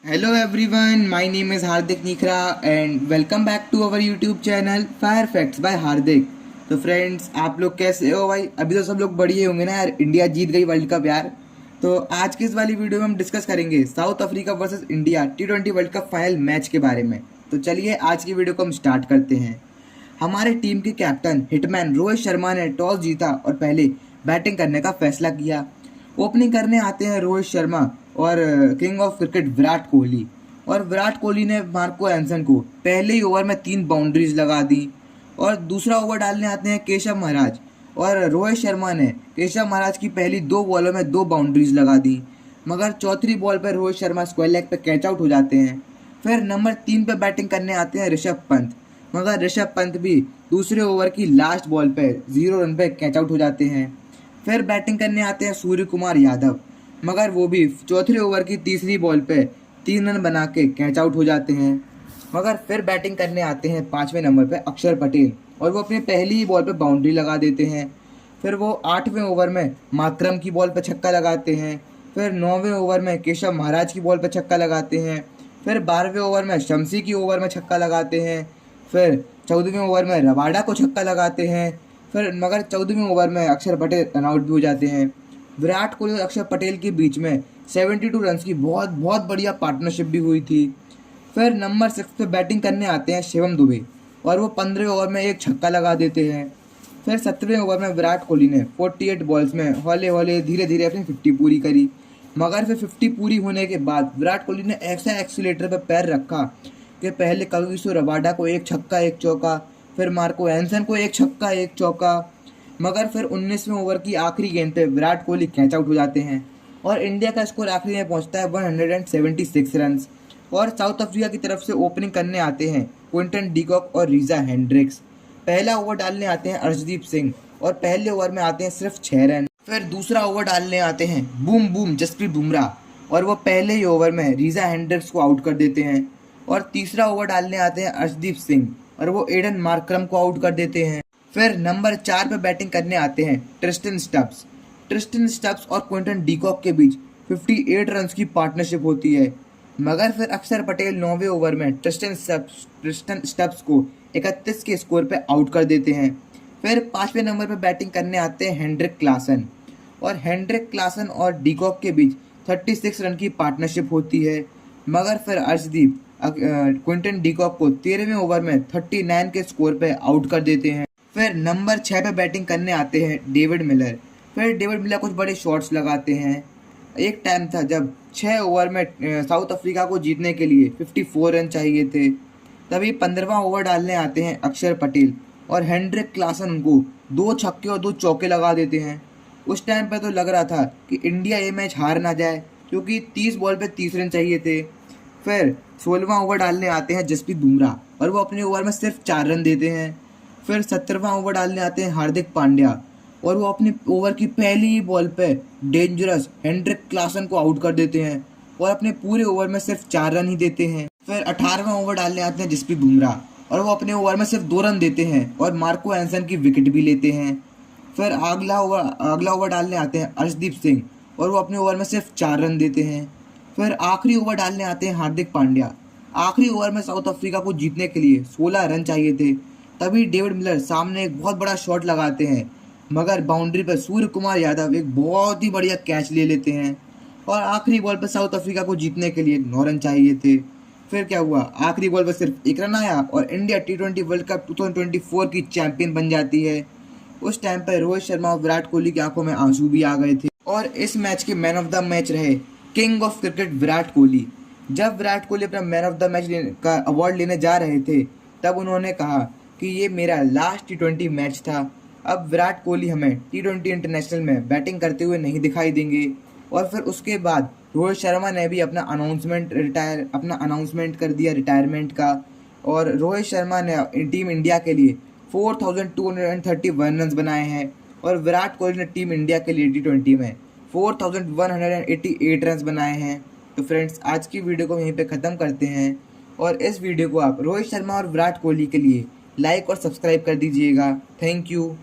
Hello everyone, my name is Hardik Nikra and welcome back to our YouTube channel Fire Facts by Hardik। तो friends, आप लोग कैसे हो भाई? अभी तो सब लोग बढ़िया होंगे ना यार, इंडिया जीत गई वर्ल्ड कप यार। तो आज की इस वाली वीडियो में हम डिस्कस करेंगे south Africa versus India T20 world cup final match के बारे में। तो चलिए आज की वीडियो को हम स्टार्ट करते हैं। हमारे टीम के कैप्टन हिटमैन रोहित शर्मा ने टॉस जीता और पहले बैटिंग करने का फैसला किया। ओपनिंग करने आते हैं रोहित शर्मा और king of cricket Virat Kohli. और विराट कोहली ने मार्को एंसन को पहले ही ओवर में 3 बाउंड्रीज लगा दी। और दूसरा ओवर डालने आते हैं केशव महाराज और रोहित शर्मा ने केशव महाराज की पहली 2 बॉलों में 2 बाउंड्रीज लगा दी, मगर चौथी बॉल पर रोहित शर्मा स्क्वायर लेग पे कैच आउट हो जाते हैं। फिर नंबर 3 पे बैटिंग करने आते हैं ऋषभ पंत, मगर ऋषभ पंत भी दूसरे ओवर की लास्ट बॉल पे 0 रन पे कैच आउट हो जाते हैं। फिर बैटिंग करने आते हैं सूर्य कुमार यादव, मगर वो भी चौथे ओवर की तीसरी बॉल पे 3 रन बना के कैच आउट हो जाते हैं। मगर फिर बैटिंग करने आते हैं 5वें नंबर पे अक्षर पटेल और वो अपनी पहली ही बॉल पे बाउंड्री लगा देते हैं। फिर वो 8वें ओवर में मातरम की बॉल पे छक्का लगाते हैं। फिर 9वें ओवर में केशव महाराज की बॉल पे छक्का लगाते हैं। फिर 12वें ओवर में शमसी की ओवर में छक्का लगाते हैं। फिर 14वें ओवर में रबाडा को छक्का लगाते हैं। फिर मगर 14वें ओवर में अक्षर पटेल रन आउट भी हो जाते हैं। विराट कोहली और अक्षर पटेल के बीच में 72 रन की बहुत बढ़िया पार्टनरशिप भी हुई थी। फिर नंबर 6 पे बैटिंग करने आते हैं शिवम दुबे और वो 15वें ओवर में एक छक्का लगा देते हैं। फिर 7वें ओवर में विराट कोहली ने 48 बॉल्स में हौले हौले धीरे धीरे अपनी 50 पूरी करी, मगर फिर 50 पूरी होने के बाद विराट कोहली ने ऐसा एक्सीलेटर पर पैर रखा कि पहले कगिसो रबाडा को एक छक्का एक चौका, फिर मार्को एंसन को एक छक्का एक चौका, मगर फिर 19वें ओवर की आखिरी गेंद पे विराट कोहली कैच आउट हो जाते हैं और इंडिया का स्कोर आखिरी में पहुंचता है 176 रन। और साउथ अफ्रीका की तरफ से ओपनिंग करने आते हैं क्विंटन डीकॉक और रीजा हेंड्रिक्स। पहला ओवर डालने आते हैं अर्शदीप सिंह और पहले ओवर में आते हैं सिर्फ 6 रन। फिर दूसरा ओवर डालने आते हैं बूम बूम जसप्रीत बुमराह और वो पहले ही ओवर में रीजा हेंड्रिक्स को आउट कर देते हैं। और तीसरा ओवर डालने आते हैं अर्शदीप सिंह और वो एडन मार्करम को आउट कर देते हैं। फिर नंबर 4 पे बैटिंग करने आते हैं ट्रिस्टन स्टब्स और क्विंटन डीकॉक के बीच 58 रन की पार्टनरशिप होती है, मगर फिर अक्षर पटेल 9वें ओवर में ट्रिस्टन स्टब्स को 31 के स्कोर पे आउट कर देते हैं। फिर 5वें नंबर पे बैटिंग करने आते हैं हेंड्रिक क्लासन और डीकॉक के बीच 36 रन की पार्टनरशिप होती है, मगर फिर अर्शदीप क्विंटन डीकॉक को 13वें ओवर में 39 के स्कोर पे आउट कर देते हैं। फिर नंबर 6 पे बैटिंग करने आते हैं डेविड मिलर। फिर डेविड मिलर कुछ बड़े शॉट्स लगाते हैं। एक टाइम था जब 6 ओवर में साउथ अफ्रीका को जीतने के लिए 54 रन चाहिए थे। तभी 15वां ओवर डालने आते हैं अक्षर पटेल और हेंड्रिक क्लासन उनको 2 छक्के और 2 चौके लगा देते हैं। उस टाइम पर तो लग रहा था कि इंडिया ये मैच हार ना जाए, क्योंकि 30 बॉल पे 30 रन चाहिए थे। फिर 16वां ओवर डालने आते हैं जसप्रीत बुमराह और वो अपने ओवर में सिर्फ 4 रन देते हैं। फिर 17वां ओवर डालने आते हैं हार्दिक पांड्या और वो अपने ओवर की पहली ही बॉल पे डेंजरस हेंड्रिक क्लासन को आउट कर देते हैं और अपने पूरे ओवर में सिर्फ 4 रन ही देते हैं। फिर 18वां ओवर डालने आते हैं जसप्रीत बुमराह और वो अपने ओवर में सिर्फ 2 रन देते हैं और मार्को एंसन की विकेट भी लेते हैं। फिर अगला ओवर डालने आते हैं अर्शदीप सिंह और वो अपने ओवर में सिर्फ 4 रन देते हैं। फिर आखिरी ओवर डालने आते हैं हार्दिक पांड्या। आखिरी ओवर में साउथ अफ्रीका को जीतने के लिए 16 रन चाहिए थे। तभी डेविड मिलर सामने एक बहुत बड़ा शॉट लगाते हैं, मगर बाउंड्री पर सूर्य कुमार यादव एक बहुत ही बढ़िया कैच ले लेते हैं और आखिरी बॉल पर साउथ अफ्रीका को जीतने के लिए 9 रन चाहिए थे। फिर क्या हुआ, आखिरी बॉल पर सिर्फ 1 रन आया और इंडिया T20 वर्ल्ड कप 2024 की चैंपियन बन जाती है। उस टाइम पर रोहित शर्मा और विराट कोहली की आंखों में आंसू भी आ गए थे और इस मैच के मैन ऑफ द मैच रहे king of cricket Virat Kohli. जब विराट कोहली अपना मैन ऑफ द मैच का अवार्ड लेने जा रहे थे, तब उन्होंने कहा कि ये मेरा लास्ट T20 मैच था। अब विराट कोहली हमें T20 इंटरनेशनल में बैटिंग करते हुए नहीं दिखाई देंगे। और फिर उसके बाद रोहित शर्मा ने भी अपना अनाउंसमेंट कर दिया रिटायरमेंट का, और रोहित शर्मा ने टीम इंडिया के लिए 4231 रन बनाए हैं और विराट कोहली ने टीम इंडिया के लिए T20 में 4188 रन बनाए हैं। तो फ्रेंड्स, आज की वीडियो को यहीं पे ख़त्म करते हैं और इस वीडियो को आप रोहित शर्मा और विराट कोहली के लिए लाइक और सब्सक्राइब कर दीजिएगा। Thank you.